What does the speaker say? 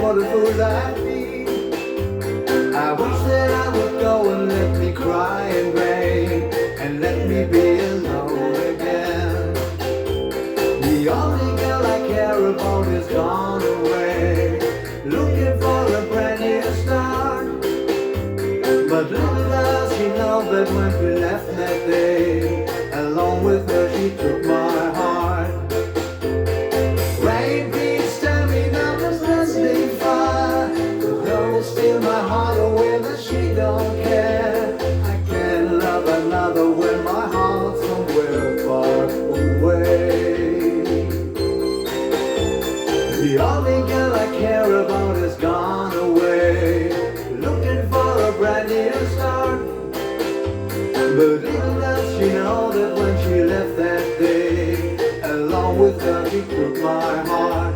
for the fools I feed. I wish that I would go and let me cry in vain, and let me be alone again. The only girl I care about is gone away, looking for a brand new start. But little does she know that when we left that day, along with her she took my heart. Rain, please tell me now there's nothing far, but her will steal my heart away, but she don't care. I can't love another when my heart's somewhere far away. The only girl I care about is gone away, looking for a brand new start. But little does she know that when she left that day, along with her she took my heart.